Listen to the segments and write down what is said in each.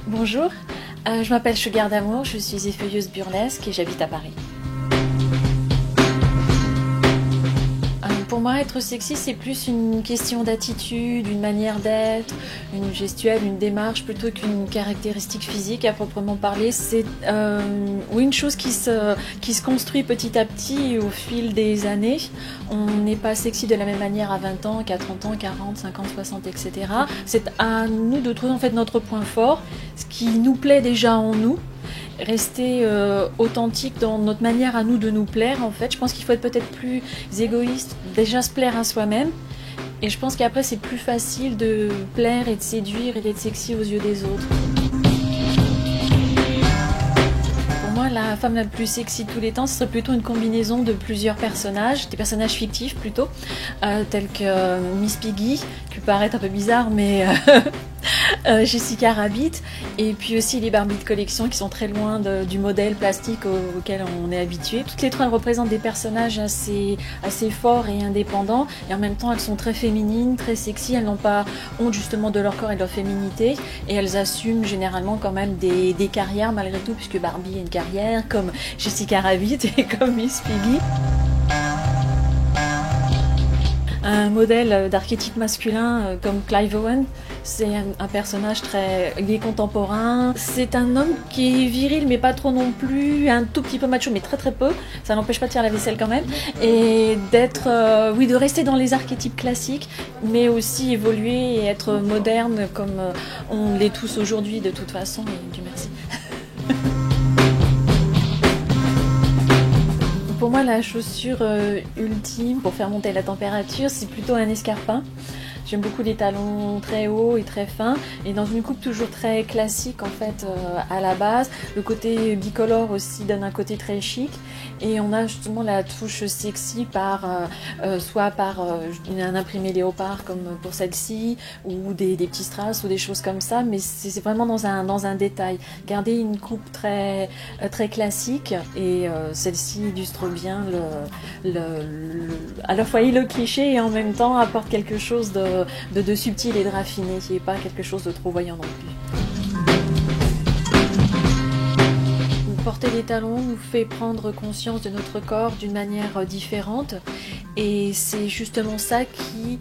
Bonjour, je m'appelle Sugar d'Amour, je suis effeuilleuse burlesque et j'habite à Paris. Pour moi, être sexy, c'est plus une question d'attitude, une manière d'être, une gestuelle, une démarche, plutôt qu'une caractéristique physique à proprement parler. C'est une chose qui se construit petit à petit au fil des années. On n'est pas sexy de la même manière à 20 ans, qu'à 30 ans, 40, 50, 60, etc. C'est à nous de trouver en fait notre point fort, ce qui nous plaît déjà en nous. Rester authentique dans notre manière à nous de nous plaire en fait. Je pense qu'il faut être peut-être plus égoïste, déjà se plaire à soi-même, et je pense qu'après c'est plus facile de plaire et de séduire et d'être sexy aux yeux des autres. Pour moi, la femme la plus sexy de tous les temps, ce serait plutôt une combinaison de plusieurs personnages, des personnages fictifs plutôt, tels que Miss Piggy, qui peut paraître un peu bizarre, mais Jessica Rabbit, et puis aussi les Barbie de collection qui sont très loin du modèle plastique auquel on est habitué. Toutes les trois, elles représentent des personnages assez forts et indépendants, et en même temps elles sont très féminines, très sexy. Elles n'ont pas honte justement de leur corps et de leur féminité, et elles assument généralement quand même des carrières malgré tout, puisque Barbie a une carrière comme Jessica Rabbit et comme Miss Piggy. Un modèle d'archétype masculin comme Clive Owen, c'est un personnage il est contemporain. C'est un homme qui est viril mais pas trop non plus, un tout petit peu macho mais très très peu. Ça n'empêche pas de faire la vaisselle quand même. Et de rester dans les archétypes classiques, mais aussi évoluer et être moderne comme on l'est tous aujourd'hui de toute façon, et Dieu merci. Pour moi, la chaussure ultime pour faire monter la température, c'est plutôt un escarpin. J'aime beaucoup les talons très hauts et très fins, et dans une coupe toujours très classique en fait à la base. Le côté bicolore aussi donne un côté très chic, et on a justement la touche sexy soit par un imprimé léopard comme pour celle-ci, ou des petits strass ou des choses comme ça, mais c'est vraiment dans un détail. Garder une coupe très classique, et celle-ci illustre bien à la fois le cliché et en même temps apporte quelque chose de subtil et de raffiné, qui n'est pas quelque chose de trop voyant non plus. Porter des talons nous fait prendre conscience de notre corps d'une manière différente, et c'est justement ça qui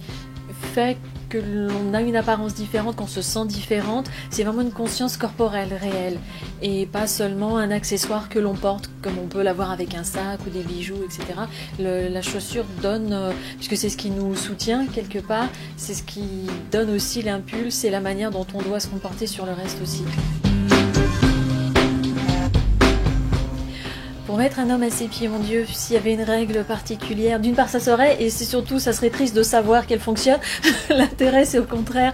fait que l'on a une apparence différente, qu'on se sent différente. C'est vraiment une conscience corporelle réelle, et pas seulement un accessoire que l'on porte comme on peut l'avoir avec un sac ou des bijoux, etc. La chaussure donne, puisque c'est ce qui nous soutient quelque part, c'est ce qui donne aussi l'impulse et la manière dont on doit se comporter sur le reste aussi. Pour mettre un homme à ses pieds, mon Dieu, s'il y avait une règle particulière, d'une part ça serait, et c'est surtout, ça serait triste de savoir qu'elle fonctionne. L'intérêt, c'est au contraire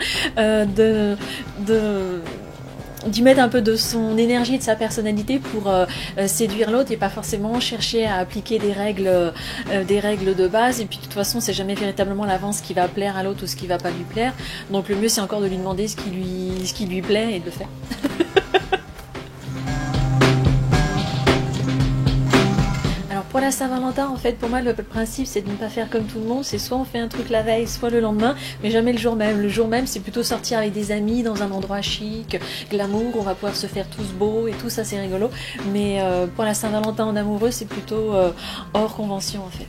d'y mettre un peu de son énergie et de sa personnalité pour séduire l'autre, et pas forcément chercher à appliquer des règles de base. Et puis de toute façon, c'est jamais véritablement l'avance ce qui va plaire à l'autre ou ce qui va pas lui plaire. Donc le mieux, c'est encore de lui demander ce qui lui plaît et de le faire. Pour la Saint-Valentin, en fait, pour moi, le principe, c'est de ne pas faire comme tout le monde. C'est soit on fait un truc la veille, soit le lendemain, mais jamais le jour même. Le jour même, c'est plutôt sortir avec des amis dans un endroit chic, glamour, on va pouvoir se faire tous beaux et tout ça, c'est rigolo. Mais pour la Saint-Valentin en amoureux, c'est plutôt hors convention, en fait.